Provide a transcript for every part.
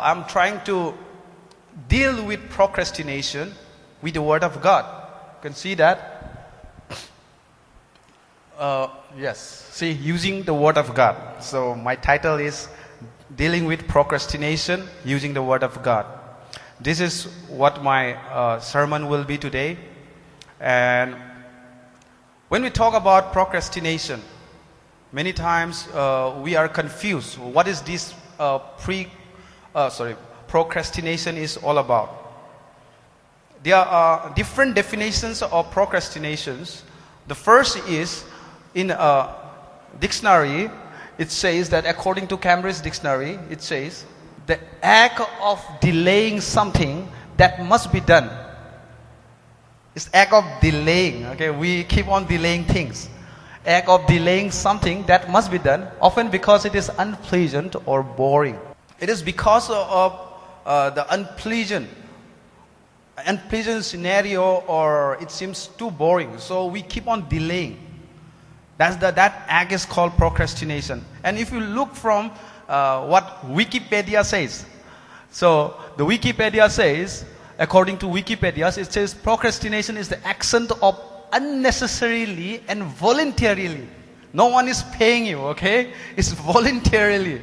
I'm trying to deal with procrastination with the Word of God. You can see that. Yes, see, using the Word of God. So my title is Dealing with Procrastination Using the Word of God. This is what my sermon will be today. And when we talk about procrastination, many times we are confused. What is this procrastination is all about? There are different definitions of procrastinations. The first is in a dictionary. It says that according to Cambridge Dictionary, it says the act of delaying something that must be done. It's act of delaying. Okay, we keep on delaying things. Act of delaying something that must be done, often because it is unpleasant or boring. It is because of the unpleasant scenario, or it seems too boring. So we keep on delaying. That act is called procrastination. And if you look from what Wikipedia says, so the Wikipedia says, according to Wikipedia, it says procrastination is the action of unnecessarily and voluntarily. No one is paying you, okay? It's voluntarily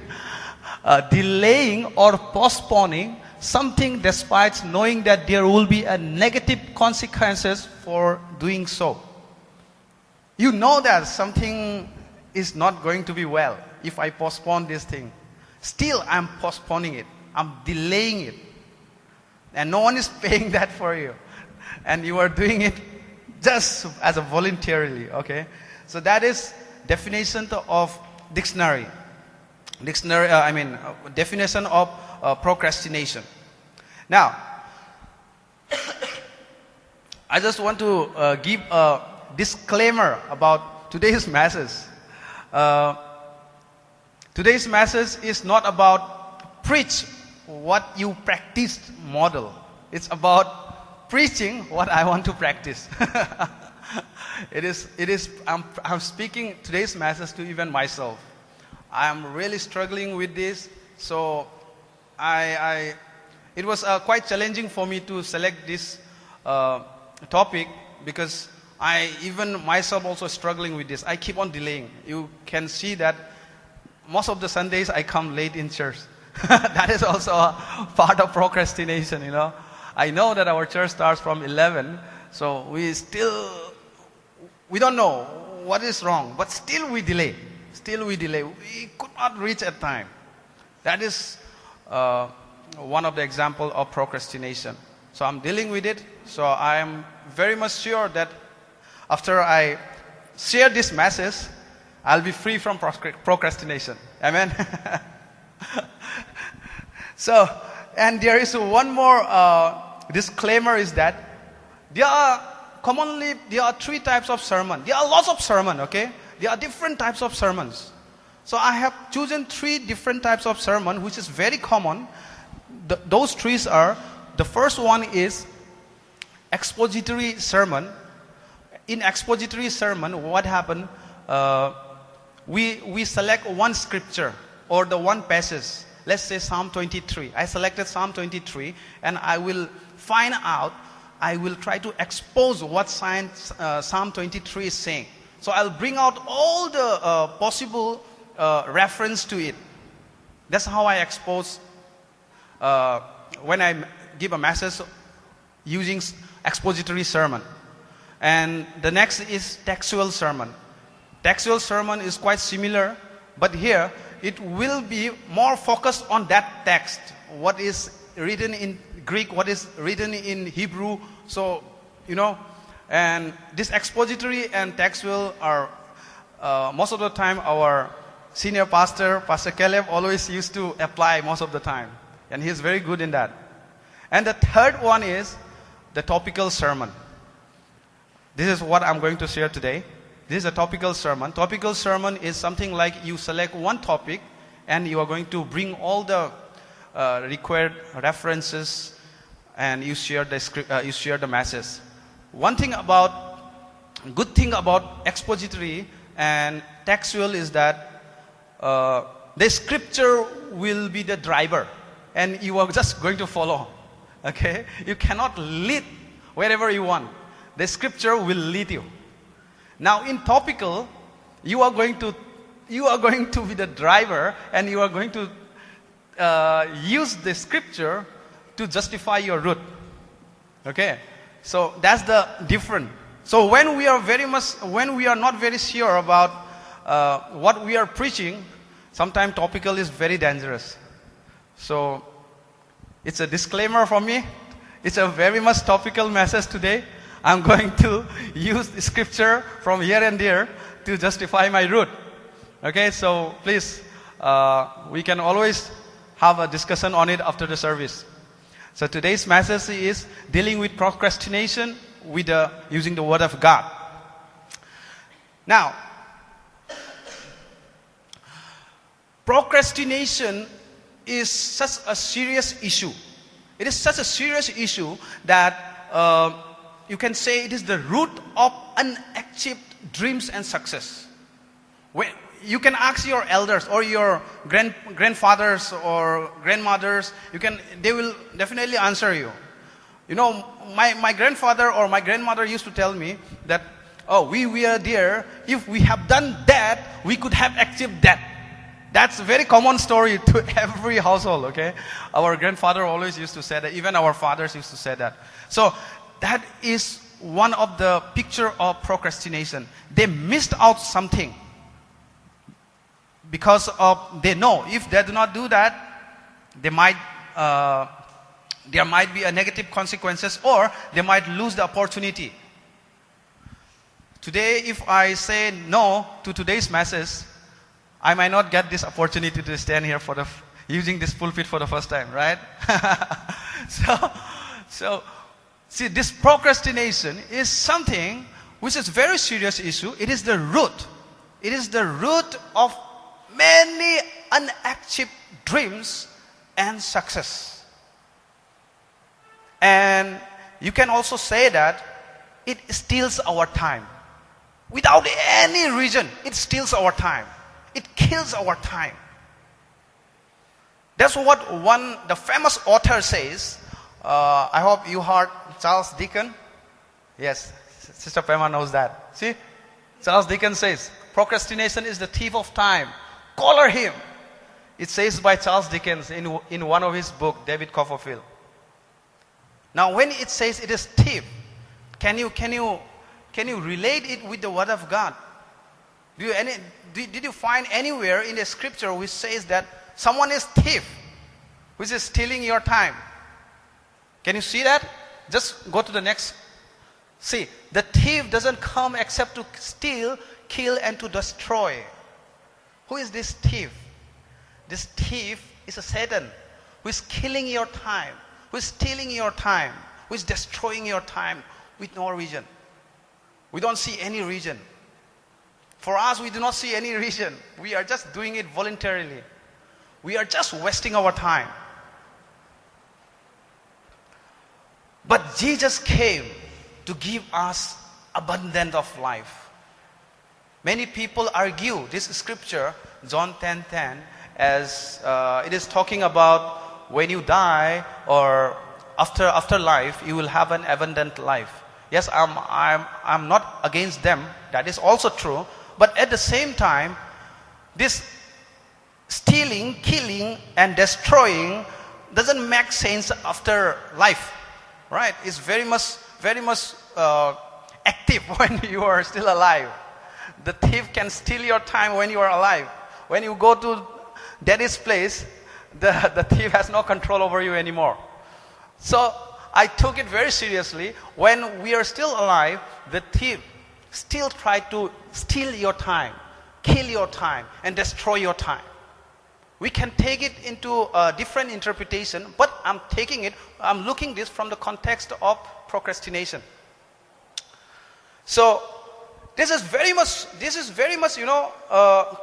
delaying or postponing something despite knowing that there will be a negative consequences for doing so. You know that something is not going to be well if I postpone this thing. Still, I'm postponing it. I'm delaying it. And no one is paying that for you. And you are doing it just as a voluntarily, okay? So that is definition of dictionary. Definition of procrastination. Now, I just want to give a disclaimer about today's message. Today's message is not about preach what you practiced model. It's about preaching what I want to practice. It is. I'm speaking today's message to even myself. I'm really struggling with this. So it was quite challenging for me to select this topic, because I even myself also struggling with this. I keep on delaying. You can see that most of the Sundays I come late in church. That is also a part of procrastination, you know. I know that our church starts from 11, so we don't know what is wrong, but still we delay. We could not reach at time. That is one of the examples of procrastination. So I'm dealing with it. So I am very much sure that after I share this message, I'll be free from procrastination. Amen. So, and there is one more disclaimer, is that there are three types of sermon. There are lots of sermon, okay? There are different types of sermons. So I have chosen three different types of sermon, which is very common. Those three are, the first one is expository sermon. In expository sermon, what happened? We select one scripture or the one passage. Let's say Psalm 23. I selected Psalm 23, and I will try to expose what Psalm 23 is saying. So I'll bring out all the possible reference to it. That's how I expose when I give a message using expository sermon. And the next is textual sermon. Textual sermon is quite similar, but here it will be more focused on that text. What is written in Greek, what is written in Hebrew. So, you know, and this expository and textual are most of the time our senior pastor, Pastor Caleb, always used to apply most of the time. And he's very good in that. And the third one is the topical sermon. This is what I'm going to share today. This is a topical sermon. Topical sermon is something like you select one topic and you are going to bring all the required references and you share the message. Good thing about expository and textual is that the scripture will be the driver. and you are just going to follow. Okay? You cannot lead wherever you want. The scripture will lead you. Now in topical, you are going to be the driver, and you are going to use the scripture to justify your route. Okay? So that's the difference. So when we are not very sure about what we are preaching, sometimes topical is very dangerous. So it's a disclaimer from me. It's a very much topical message today. I'm going to use the scripture from here and there to justify my route. Okay, so please, we can always have a discussion on it after the service. So today's message is dealing with procrastination with using the Word of God. Now, procrastination is such a serious issue. It is such a serious issue that you can say it is the root of unachieved dreams and success. You can ask your elders or your grandfathers or grandmothers. They will definitely answer you. You know, my grandfather or my grandmother used to tell me that, we were there. If we have done that, we could have achieved that. That's a very common story to every household. Okay, our grandfather always used to say that. Even our fathers used to say that. So that is one of the picture of procrastination. They missed out something. Because they know if they do not do that, there might be a negative consequences, or they might lose the opportunity. Today, if I say no to today's message, I might not get this opportunity to stand here using this pulpit for the first time, right? So see, this procrastination is something which is a very serious issue. It is the root. It is the root of many unachieved dreams and success. And you can also say that it steals our time. Without any reason, it steals our time. It kills our time. That's what the famous author says. I hope you heard Charles Dickens. Yes, Sister Pema knows that. See, Charles Dickens says, procrastination is the thief of time. Collar him. It says by Charles Dickens in one of his books, David Copperfield. Now, when it says it is thief, can you relate it with the Word of God? Did you find anywhere in the scripture which says that someone is thief, which is stealing your time? Can you see that? Just go to the next. See, the thief doesn't come except to steal, kill, and to destroy. Who is this thief? This thief is a Satan who is killing your time, who is stealing your time, who is destroying your time with no reason. We don't see any reason. For us, we do not see any reason. We are just doing it voluntarily. We are just wasting our time. But Jesus came to give us abundance of life. Many people argue this scripture, John 10:10, as it is talking about when you die or after life, you will have an abundant life. Yes, I'm not against them. That is also true. But at the same time, this stealing, killing, and destroying doesn't make sense after life, right? It's very much active when you are still alive. The thief can steal your time when you are alive. When you go to daddy's place, the thief has no control over you anymore. So I took it very seriously. When we are still alive, the thief still try to steal your time, kill your time, and destroy your time. We can take it into a different interpretation, but I'm looking this from the context of procrastination. So this is very much,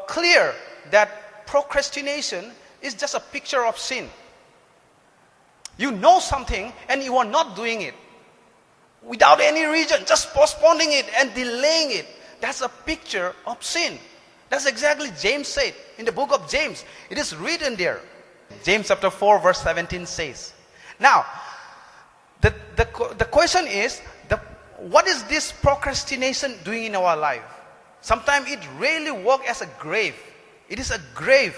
clear that procrastination is just a picture of sin. You know something and you are not doing it without any reason, just postponing it and delaying it. That's a picture of sin. That's exactly James said in the book of James. It is written there. James chapter 4 verse 17 says. Now, the question is, what is this procrastination doing in our life? Sometimes it really works as a grave. It is a grave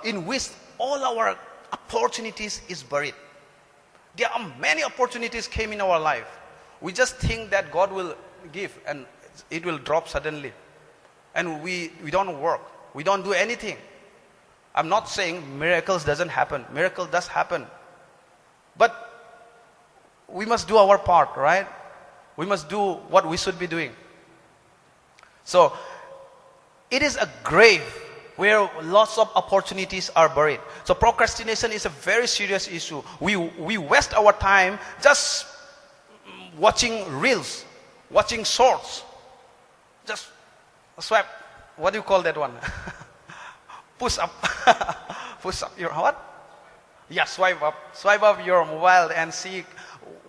in which all our opportunities is buried. There are many opportunities came in our life. We just think that God will give and it will drop suddenly. And we don't work. We don't do anything. I'm not saying miracles doesn't happen. Miracle does happen. But we must do our part, right? We must do what we should be doing. So, it is a grave where lots of opportunities are buried. So procrastination is a very serious issue. We waste our time just watching reels, watching shorts. Just swipe. What do you call that one? Push up. Push up your what? Yeah, swipe up your mobile and see,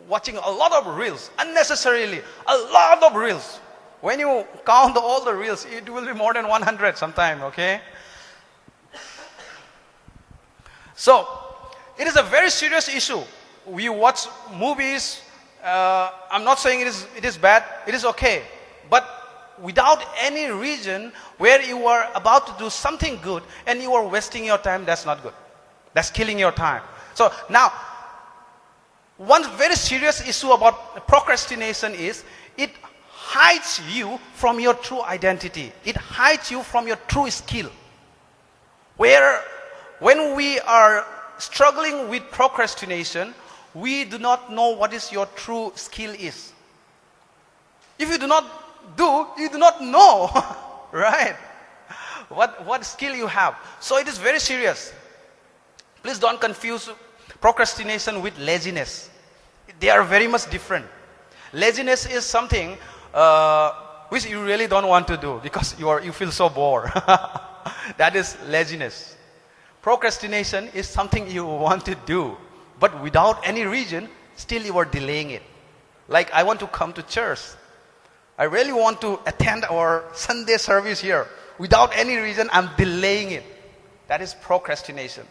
watching a lot of reels, unnecessarily, a lot of reels. When you count all the reels, it will be more than 100 sometime, okay? So, it is a very serious issue. We watch movies. I'm not saying it is bad. It is okay. But without any reason where you are about to do something good and you are wasting your time, that's not good. That's killing your time. So now, one very serious issue about procrastination is it hides you from your true identity. It hides you from your true skill. When we are struggling with procrastination, we do not know what is your true skill is. If you do not do, you do not know, right? What skill you have. So it is very serious. Please don't confuse procrastination with laziness. They are very much different. Laziness is something which you really don't want to do because you feel so bored. That is laziness. Procrastination is something you want to do, but without any reason, still you are delaying it. Like, I want to come to church. I really want to attend our Sunday service here. Without any reason, I'm delaying it. That is procrastination.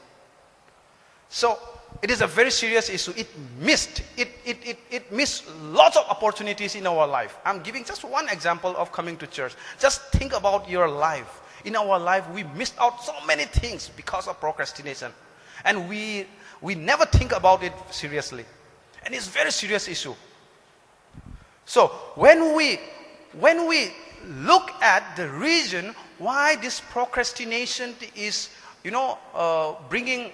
So, it is a very serious issue. It missed lots of opportunities in our life. I'm giving just one example of coming to church. Just think about your life. In our life, we missed out so many things because of procrastination. And we never think about it seriously. And it's a very serious issue. So, when we look at the reason why this procrastination is, bringing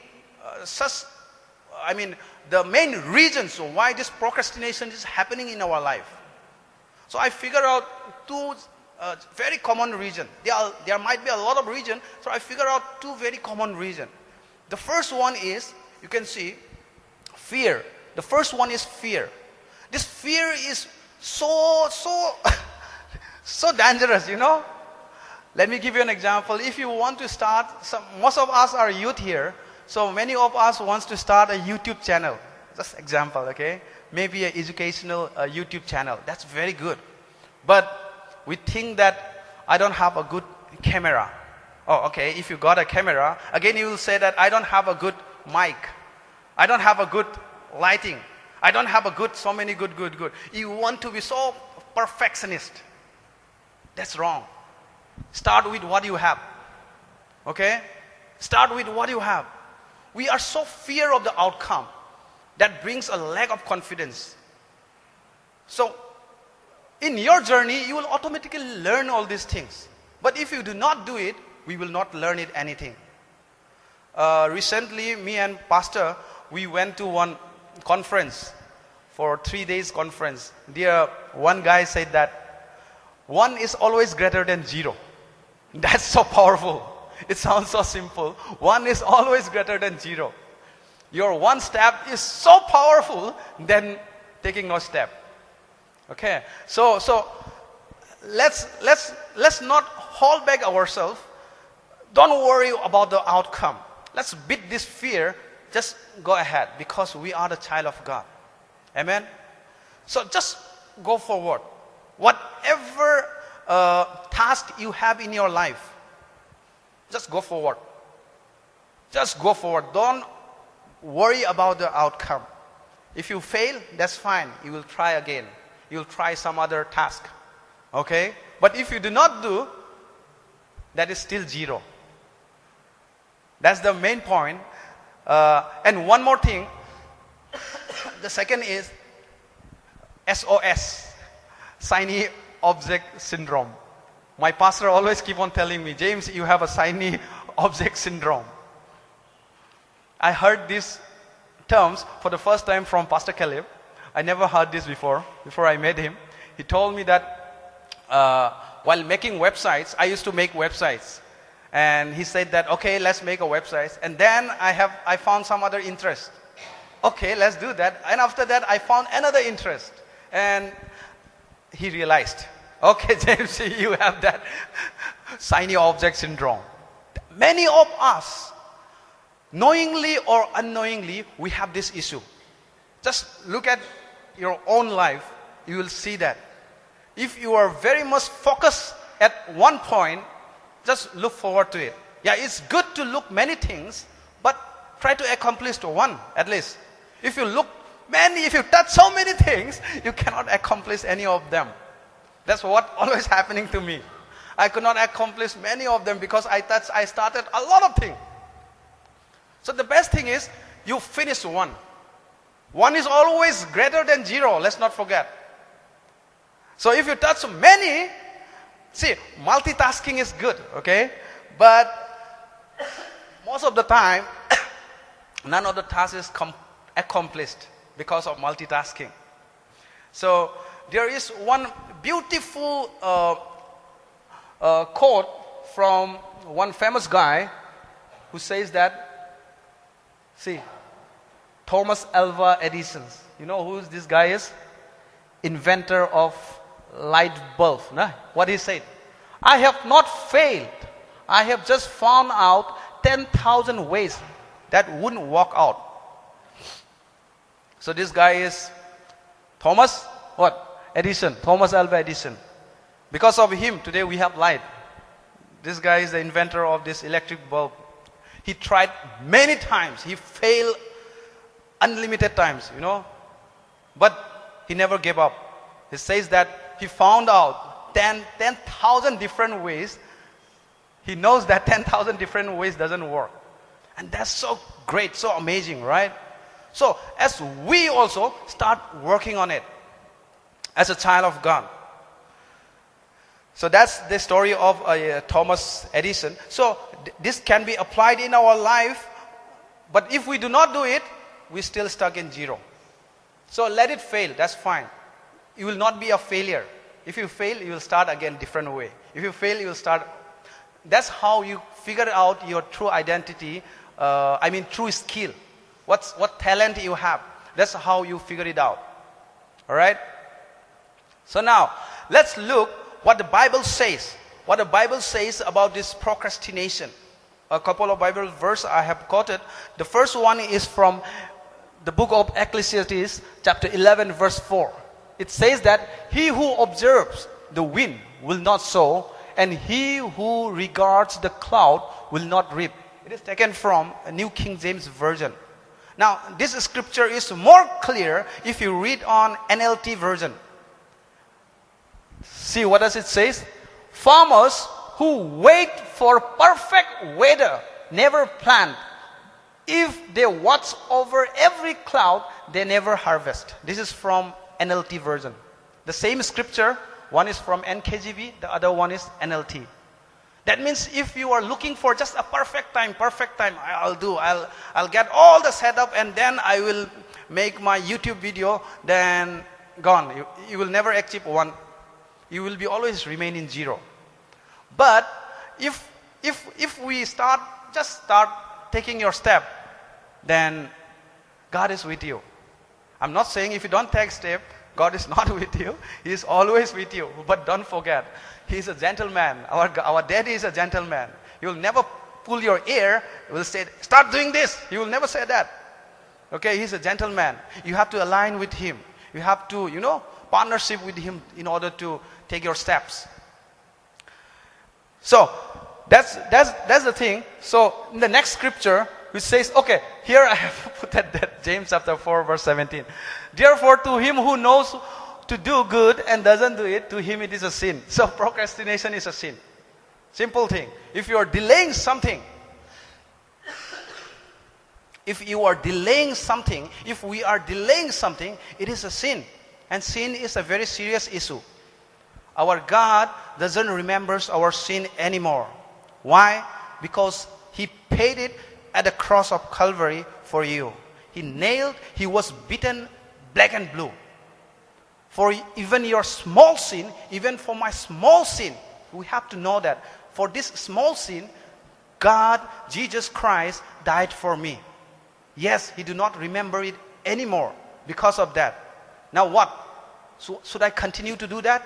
the main reasons why this procrastination is happening in our life. So I figure out two very common reasons. There might be a lot of reasons, so I figure out two very common reasons. The first one is, you can see, fear. The first one is fear. This fear is so dangerous, Let me give you an example. If you want to start, most of us are youth here, so many of us wants to start a YouTube channel. Just example, okay? Maybe an educational YouTube channel. That's very good. But we think that I don't have a good camera. Oh, okay, if you got a camera, again you will say that I don't have a good mic. I don't have a good lighting. I don't have a good. You want to be so perfectionist. That's wrong. Start with what you have. Okay? Start with what you have. We are so fear of the outcome that brings a lack of confidence. So, in your journey, you will automatically learn all these things. But if you do not do it, we will not learn it anything. Recently, me and Pastor, we went to one conference for 3 days conference. There, one guy said that 1 is always greater than 0. That's so powerful. It sounds so simple. 1 is always greater than 0. Your one step is so powerful than taking no step. Okay, so let's not hold back ourselves. Don't worry about the outcome. Let's beat this fear. Just go ahead because we are the child of God. Amen. So just go forward. Whatever task you have in your life, just go forward. Just go forward. Don't worry about the outcome. If you fail, that's fine. You will try again. You will try some other task. Okay? But if you do not do, that is still zero. That's the main point. And one more thing. The second is SOS, Shiny Object Syndrome. My pastor always keep on telling me, James, you have a shiny object syndrome. I heard these terms for the first time from Pastor Caleb. I never heard this before I met him. He told me that while making websites, I used to make websites. And he said that, okay, let's make a website. And then I found some other interest. Okay, let's do that. And after that, I found another interest. And he realized, okay, James, you have that shiny object syndrome. Many of us, knowingly or unknowingly, we have this issue. Just look at your own life, you will see that. If you are very much focused at one point, just look forward to it. Yeah, it's good to look many things, but try to accomplish one at least. If you touch so many things, you cannot accomplish any of them. That's what always happening to me. I could not accomplish many of them because I started a lot of things. So the best thing is, you finish one. One is always greater than zero, let's not forget. So if you touch many, see, multitasking is good, okay? But most of the time, none of the tasks is accomplished because of multitasking. So there is one beautiful quote from one famous guy who says that, see, Thomas Alva Edison. You know who this guy is? Inventor of light bulb. No? What he said? I have not failed. I have just found out 10,000 ways that wouldn't work out. So this guy is Thomas Edison. Thomas Alva Edison. Because of him, today we have light. This guy is the inventor of this electric bulb. He tried many times. He failed unlimited times, But he never gave up. He says that he found out 10,000 different ways. He knows that 10,000 different ways doesn't work. And that's so great, so amazing, right? So as we also start working on it as a child of God. So that's the story of Thomas Edison. So this can be applied in our life. But if we do not do it, we're still stuck in zero. So let it fail, that's fine. You will not be a failure. If you fail, you will start again different way. If you fail, you will start. That's how you figure out your true identity, true skill. What talent you have. That's how you figure it out. Alright? So now, let's look what the Bible says. What the Bible says about this procrastination. A couple of Bible verses I have quoted. The first one is from the book of Ecclesiastes, chapter 11, verse 4. It says that he who observes the wind will not sow, and he who regards the cloud will not reap. It is taken from a New King James Version. Now, this scripture is more clear if you read on NLT version. See, what does it say? Farmers who wait for perfect weather never plant. If they watch over every cloud, they never harvest. This is from NLT version. The same scripture, one is from NKJV, the other one is NLT. That means if you are looking for just a perfect time, I'll get all the setup and then I will make my YouTube video, then gone. You will never achieve one. You will be always remain in zero. But if we start taking your step, then God is with you. I'm not saying if you don't take step, God is not with you. He is always with you. But don't forget, He is a gentleman. Our daddy is a gentleman. He will never pull your ear. He will say, start doing this. He will never say that. Okay, He's a gentleman. You have to align with Him. You have to, partnership with Him in order to take your steps. So, that's the thing. So, in the next scripture, which says, okay, here I have put that James chapter 4 verse 17. Therefore, to him who knows to do good and doesn't do it, to him it is a sin. So procrastination is a sin. Simple thing. If you are delaying something, if we are delaying something, it is a sin. And sin is a very serious issue. Our God doesn't remember our sin anymore. Why? Because He paid it at the cross of Calvary for you. He was beaten black and blue. For even your small sin, even for my small sin, we have to know that for this small sin, God, Jesus Christ, died for me. Yes, He do not remember it anymore because of that. Now what? So, should I continue to do that?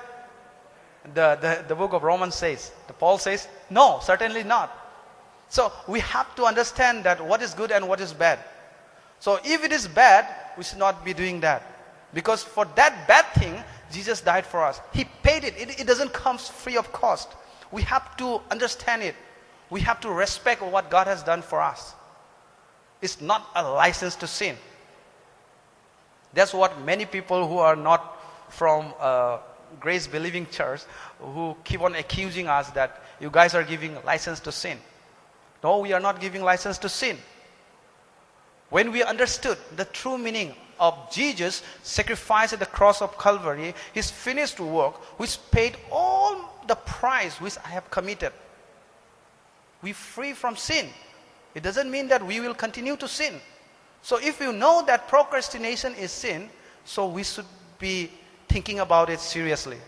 The book of Romans says, Paul says, no, certainly not. So we have to understand that what is good and what is bad. So if it is bad, we should not be doing that. Because for that bad thing, Jesus died for us. He paid it. It doesn't come free of cost. We have to understand it. We have to respect what God has done for us. It's not a license to sin. That's what many people who are not from grace believing church, who keep on accusing us that you guys are giving license to sin. No, we are not giving license to sin. When we understood the true meaning of Jesus' sacrifice at the cross of Calvary, His finished work, which paid all the price which I have committed, we free from sin. It doesn't mean that we will continue to sin. So if you know that procrastination is sin, so we should be thinking about it seriously.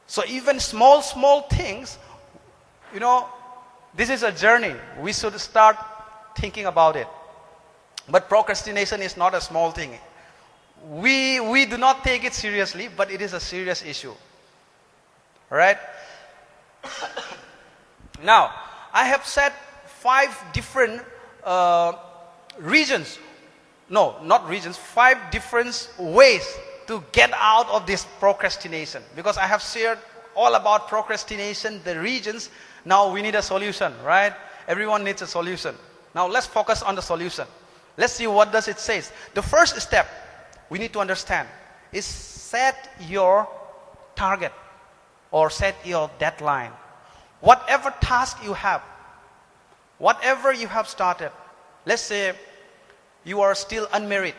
So even small things, this is a journey. We should start thinking about it. But procrastination is not a small thing. We do not take it seriously, but it is a serious issue. Alright? Now, I have said 5 different reasons. No, not reasons. 5 different ways to get out of this procrastination. Because I have shared all about procrastination, the reasons. Now we need a solution, right? Everyone needs a solution. Now let's focus on the solution. Let's see what does it says. The first step we need to understand is set your target or set your deadline. Whatever task you have, whatever you have started, let's say you are still unmarried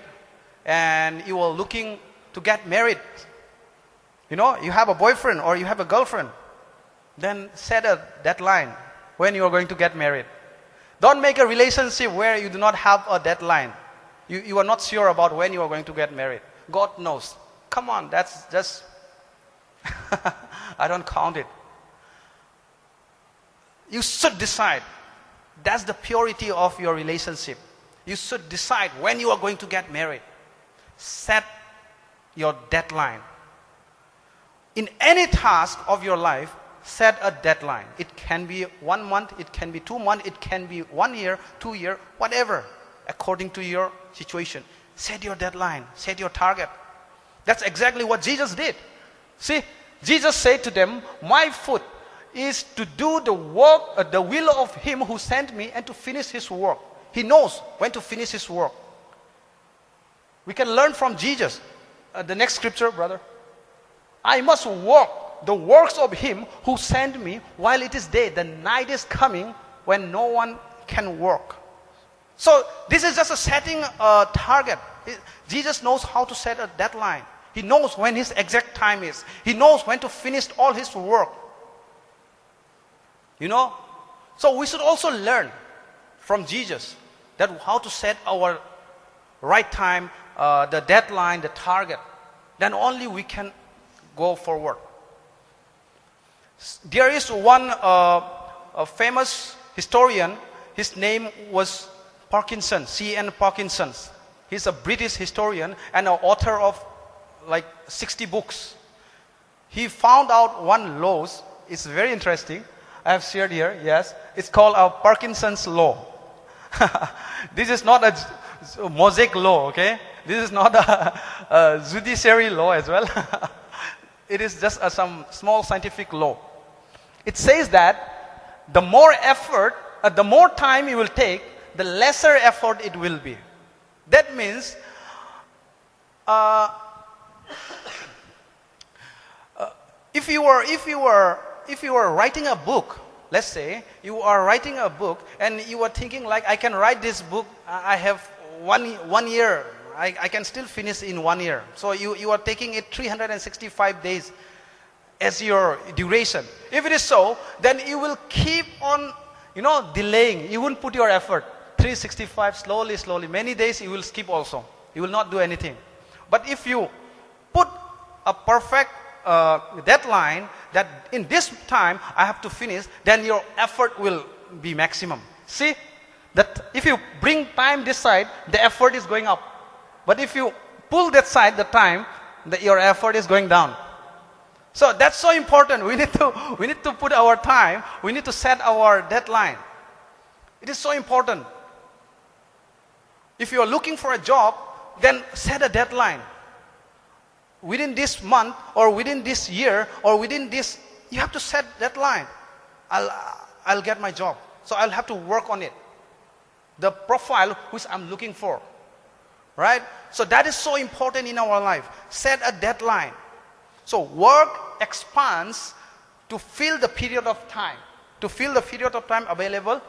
and you are looking to get married. You have a boyfriend or you have a girlfriend. Then set a deadline when you are going to get married. Don't make a relationship where you do not have a deadline. You are not sure about when you are going to get married. God knows. Come on, that's just I don't count it. You should decide. That's the purity of your relationship. You should decide when you are going to get married. Set your deadline. In any task of your life, set a deadline. It can be 1 month, it can be 2 months, it can be 1 year, 2 years, whatever, according to your situation. Set your deadline, set your target. That's exactly what Jesus did. See, Jesus said to them, my foot is to do the work, the will of Him who sent me and to finish His work. He knows when to finish His work. We can learn from Jesus. The next scripture, brother. I must work the works of Him who sent me while it is day. The night is coming when no one can work. So this is just a setting a target. Jesus knows how to set a deadline. He knows when His exact time is. He knows when to finish all His work. So we should also learn from Jesus that how to set our right time, the deadline, the target. Then only we can go forward. There is one a famous historian. His name was Parkinsons, C.N. Parkinsons. He's a British historian and an author of like 60 books. He found out one law. It's very interesting. I have shared here. Yes, it's called Parkinsons Law. This is not a Mosaic law. Okay, this is not a judiciary law as well. It is just some small scientific law. It says that the more effort, the more time you will take, the lesser effort it will be. That means, if you are writing a book, let's say you are writing a book and you are thinking like, I can write this book, I have one year, I can still finish in 1 year. So you are taking it 365 days as your duration. If it is so, then you will keep on, delaying. You won't put your effort. 365, slowly. Many days you will skip also. You will not do anything. But if you put a perfect deadline that in this time I have to finish, then your effort will be maximum. See, that if you bring time this side, the effort is going up. But if you pull that side, the time, your effort is going down. So that's so important. We need to put our time. We need to set our deadline. It is so important. If you are looking for a job, then set a deadline. Within this month, or within this year, or within this, you have to set deadline. I'll get my job. So I'll have to work on it. The profile which I'm looking for. Right? So that is so important in our life. Set a deadline. So work expands to fill the period of time. To fill the period of time available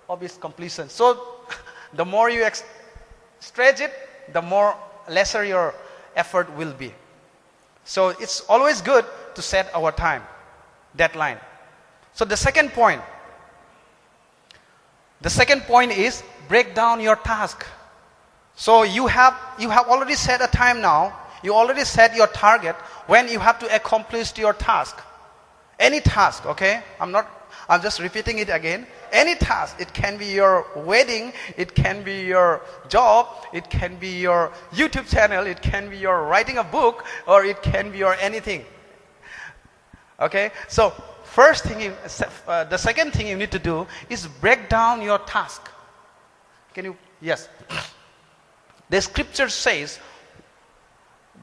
of its completion. So the more you stretch it, the more lesser your effort will be. So it's always good to set our time, deadline. So the second point is break down your task. So you have already set a time now. You already set your target when you have to accomplish your task. Any task, okay? I'm just repeating it again. Any task. It can be your wedding, it can be your job, it can be your YouTube channel, it can be your writing a book, or it can be your anything. Okay? So the second thing you need to do is break down your task. Yes. The scripture says,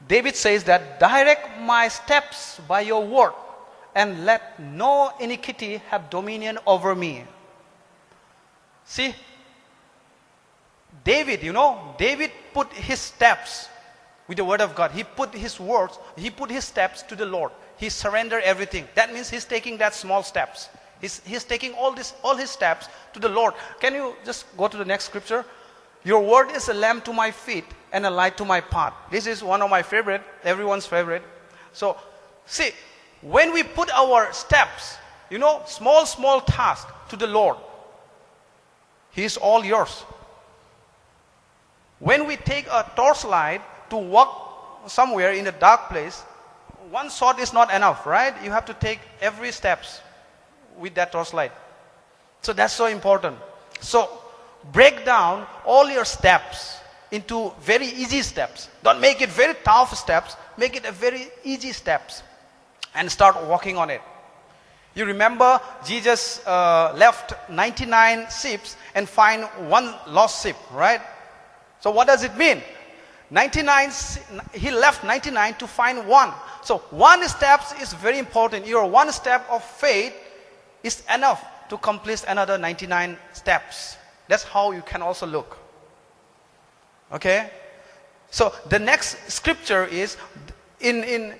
David says that, direct my steps by your word, and let no iniquity have dominion over me. See, David put his steps with the word of God. He put his words, he put his steps to the Lord. He surrendered everything. That means he's taking that small steps. He's taking all his steps to the Lord. Can you just go to the next scripture? Your word is a lamp to my feet and a light to my path. This is one of my favorite, everyone's favorite. So, see, when we put our steps, small tasks to the Lord, He is all yours. When we take a torchlight to walk somewhere in a dark place, one shot is not enough, right? You have to take every steps with that torchlight. So that's so important. So break down all your steps into very easy steps. Don't make it very tough steps. Make it a very easy steps. And start walking on it. You remember Jesus left 99 sheep and find one lost sheep, right? So what does it mean? He left 99 to find one. So one step is very important. Your one step of faith is enough to complete another 99 steps. That's how you can also look. Okay? So the next scripture is in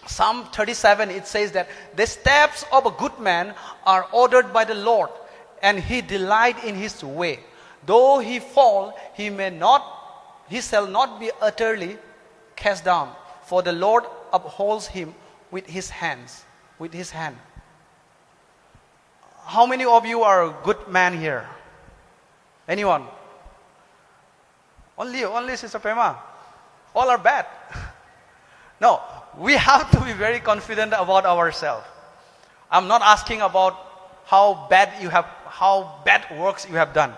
Psalm 37, it says that the steps of a good man are ordered by the Lord, and he delight in his way. Though he fall, he shall not be utterly cast down, for the Lord upholds him with his hands. With his hand. How many of you are a good man here? Anyone? Only Sister Pema. All are bad. No, we have to be very confident about ourselves. I'm not asking about how bad works you have done.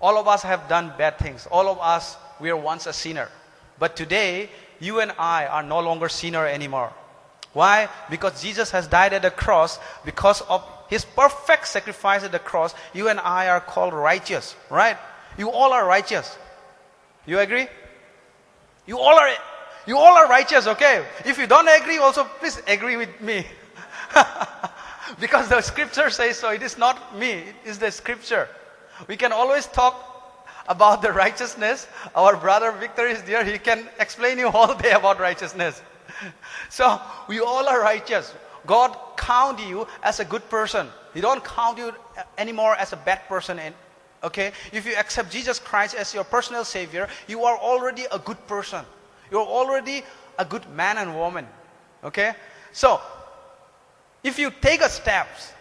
All of us have done bad things. All of us, we were once a sinner. But today, you and I are no longer sinner anymore. Why? Because Jesus has died at the cross. Because of His perfect sacrifice at the cross, you and I are called righteous. Right? You all are righteous. You agree? You all are righteous, okay? If you don't agree, also please agree with me. Because the scripture says so. It is not me, it is the scripture. We can always talk about the righteousness. Our brother Victor is there. He can explain you all day about righteousness. So we all are righteous. God count you as a good person. He don't count you anymore as a bad person. Okay? If you accept Jesus Christ as your personal Savior, you are already a good person. You're already a good man and woman. Okay? So, if you take a steps,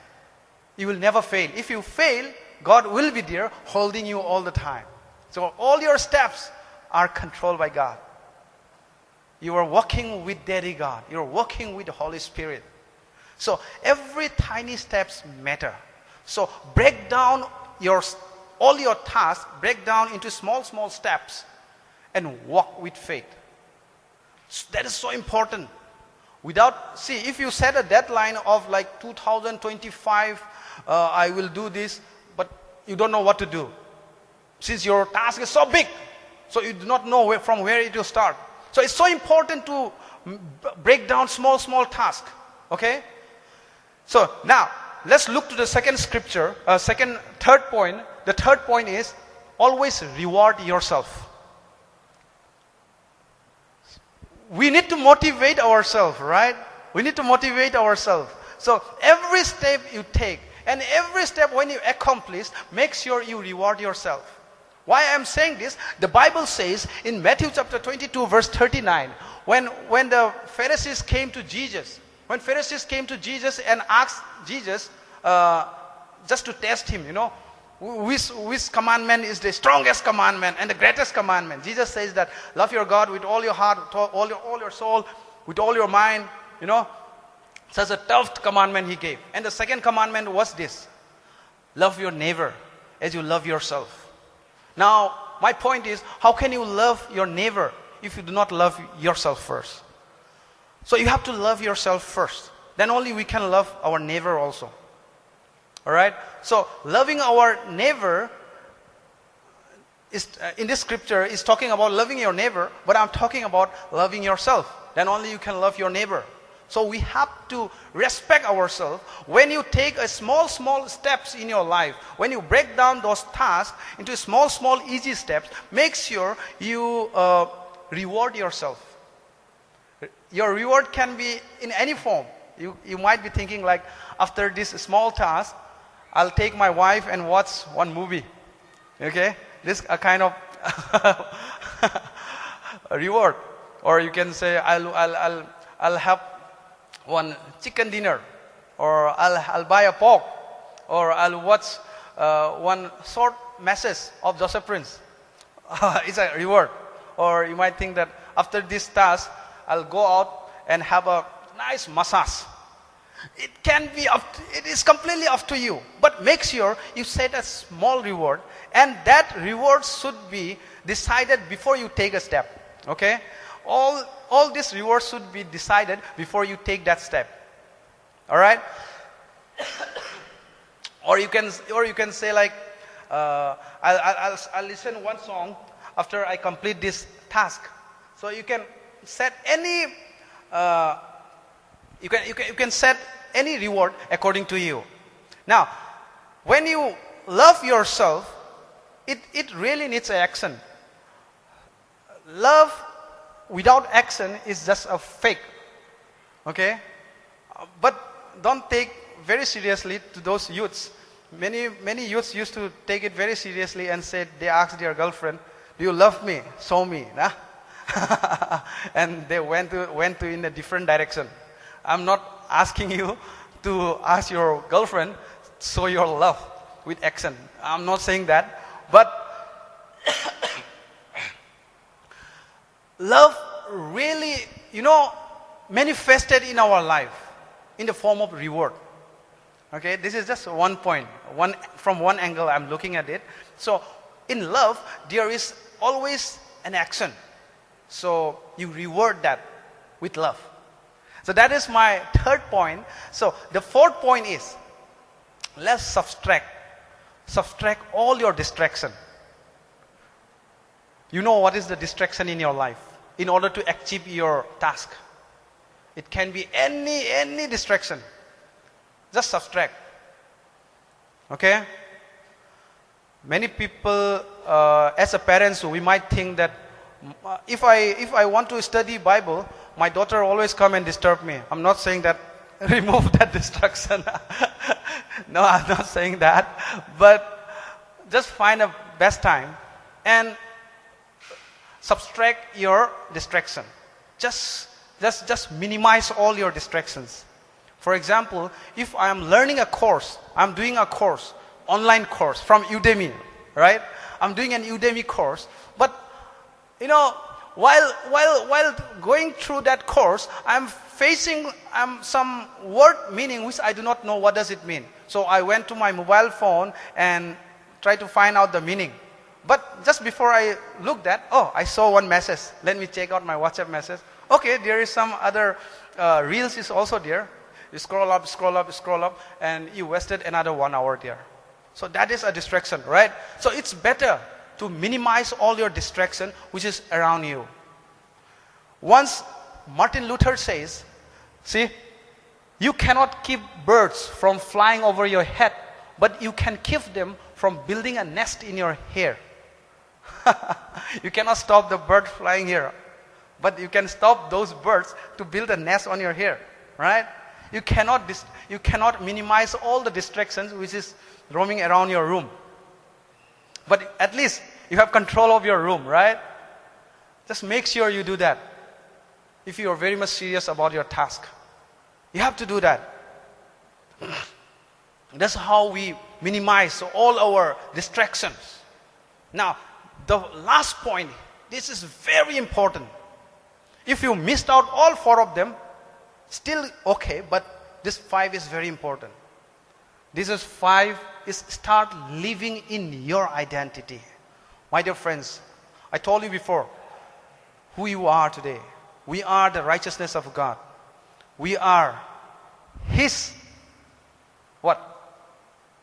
you will never fail. If you fail, God will be there holding you all the time. So all your steps are controlled by God. You are walking with Daddy God. You are walking with the Holy Spirit. So every tiny steps matter. So break down all your tasks, break down into small steps and walk with faith. That is so important. If you set a deadline of like 2025, I will do this, but you don't know what to do. Since your task is so big, so you do not know from where it will start. So it's so important to break down small tasks. Okay? So now, let's look to the third point. The third point is, always reward yourself. We need to motivate ourselves, right? We need to motivate ourselves. So every step you take, and every step when you accomplish, make sure you reward yourself. Why I'm saying this? The Bible says in Matthew chapter 22 verse 39, when the Pharisees came to Jesus, and asked Jesus just to test him, which commandment is the strongest commandment and the greatest commandment? Jesus says that love your God with all your heart, with all your soul, with all your mind. Such a tough commandment he gave. And the second commandment was this: love your neighbor as you love yourself. Now, my point is, how can you love your neighbor if you do not love yourself first? So you have to love yourself first. Then only we can love our neighbor also. Alright? So loving our neighbor is in this scripture is talking about loving your neighbor, but I'm talking about loving yourself. Then only you can love your neighbor. So we have to respect ourselves. When you take a small steps in your life, when you break down those tasks into small easy steps, make sure you reward yourself. Your reward can be in any form. You might be thinking like, after this small task, I'll take my wife and watch one movie. Okay? This a kind of reward. Or you can say, I'll have one chicken dinner, or I'll buy a pork, or I'll watch one short message of Joseph Prince. It's a reward. Or you might think that after this task, I'll go out and have a nice massage. It is completely up to you. But make sure you set a small reward, and that reward should be decided before you take a step. Okay? All these rewards should be decided before you take that step. All right? Or you can say like, I'll listen one song after I complete this task. So you can set any you can set any reward according to you. Now, when you love yourself, it really needs action. Love without action is just a fake. Okay? But don't take very seriously to those youths. Many youths used to take it very seriously and said, they asked their girlfriend, "Do you love me? Show me." Nah? And they went to in a different direction. I'm not asking you to ask your girlfriend, show your love with action. I'm not saying that. But love really, manifested in our life in the form of reward. Okay, this is just one point. From one angle I'm looking at it. So in love, there is always an action. So you reward that with love. So that is my third point. So the fourth point is, let's subtract all your distraction. You know what is the distraction in your life in order to achieve your task? It can be any distraction. Just subtract. Okay? Many people, as a parents, we might think that if I want to study Bible, my daughter always come and disturb me. I'm not saying that remove that distraction. No, I'm not saying that. But just find a best time and subtract your distraction. Just minimize all your distractions. For example, if I am learning a course, I'm doing a course, online course from Udemy, right? I'm doing an Udemy course, but while going through that course, I'm facing some word meaning which I do not know what does it mean. So I went to my mobile phone and tried to find out the meaning. But just before I looked at, I saw one message. Let me check out my WhatsApp message. Okay, there is some other reels is also there. You scroll up, and you wasted another 1 hour there. So that is a distraction, right? So it's better to minimize all your distraction which is around you. Once Martin Luther says, see, you cannot keep birds from flying over your head, but you can keep them from building a nest in your hair. You cannot stop the bird flying here, but you can stop those birds to build a nest on your hair, right? You cannot minimize all the distractions which is roaming around your room. But at least you have control of your room, right? Just make sure you do that. If you are very much serious about your task, you have to do that. That's how we minimize all our distractions. Now, the last point, this is very important. If you missed out all 4 of them, still okay, but this 5 is very important. This is 5 is start living in your identity. My dear friends, I told you before who you are today. We are the righteousness of God. We are His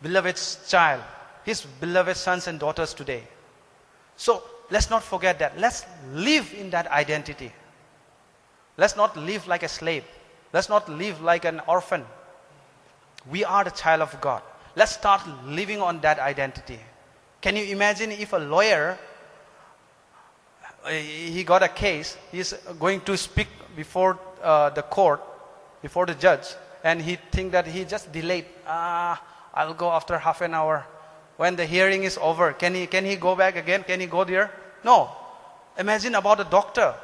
beloved child, His beloved sons and daughters today. So let's not forget that. Let's live in that identity. Let's not live like a slave. Let's not live like an orphan. We are the child of God. Let's start living on that identity. Can you imagine if a lawyer, he got a case, he's going to speak before the court, before the judge, and he think that he just delayed. I'll go after half an hour. When the hearing is over, can he go back again? Can he go there? No. Imagine about a doctor.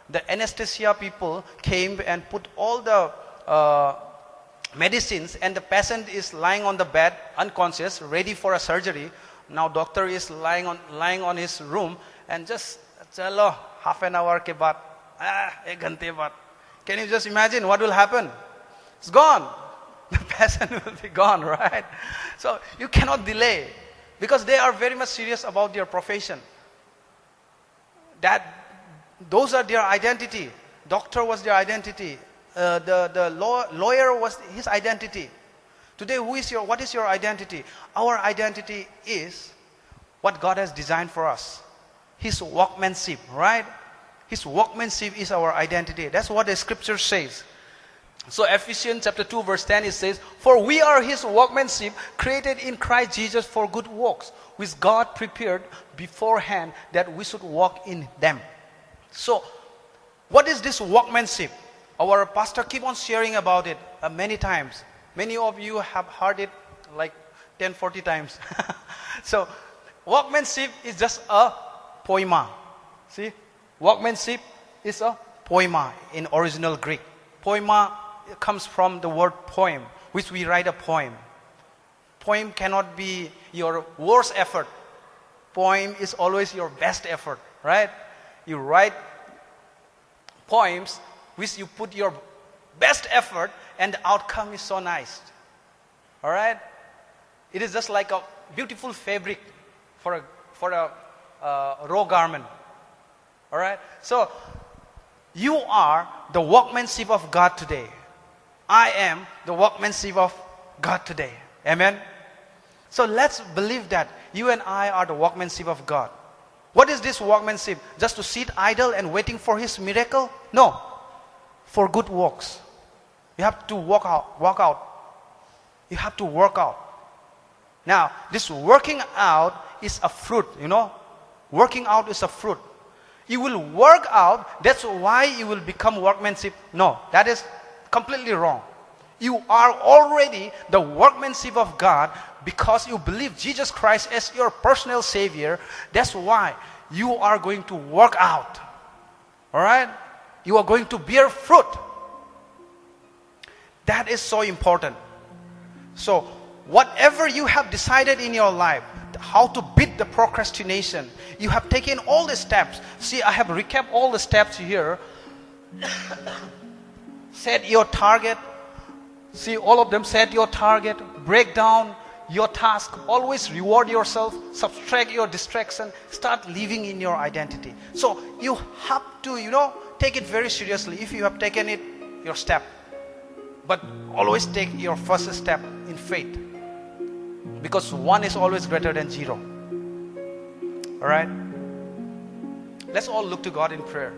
The anesthesia people came and put all the medicines, and the patient is lying on the bed, unconscious, ready for a surgery. Now doctor is lying on his room and just chalo half an hour ke baad, ek ghante baad. Can you just imagine what will happen? It's gone. The patient will be gone, right? So you cannot delay because they are very much serious about their profession. Those are their identity. Doctor was their identity. The lawyer was his identity. Today, what is your identity? Our identity is what God has designed for us. His workmanship, right? His workmanship is our identity. That's what the scripture says. So Ephesians chapter 2 verse 10, it says, "For we are His workmanship, created in Christ Jesus for good works, which God prepared beforehand that we should walk in them." So, what is this workmanship? Our pastor keep on sharing about it many times. Many of you have heard it like 10, 40 times. So, workmanship is just a poema. See, workmanship is a poema in original Greek. Poema comes from the word poem, which we write a poem. Poem cannot be your worst effort. Poem is always your best effort, right? You write poems which you put your best effort and the outcome is so nice. All right? It is just like a beautiful fabric for a raw garment. All right? So, you are the workmanship of God today. I am the workmanship of God today. Amen? So let's believe that you and I are the workmanship of God. What is this workmanship? Just to sit idle and waiting for His miracle? No. For good works. You have to walk out. You have to work out. Now, this working out is a fruit, Working out is a fruit. You will work out, that's why you will become workmanship. No, that is completely wrong. You are already the workmanship of God because you believe Jesus Christ as your personal Savior. That's why you are going to work out. Alright? You are going to bear fruit. That is so important. So, whatever you have decided in your life, how to beat the procrastination, you have taken all the steps. See, I have recapped all the steps here. Set your target. See, all of them, set your target, break down your task, always reward yourself, subtract your distraction, start living in your identity. So you have to, take it very seriously. If you have taken it, your step. But always take your first step in faith. Because 1 is always greater than 0. Alright? Let's all look to God in prayer.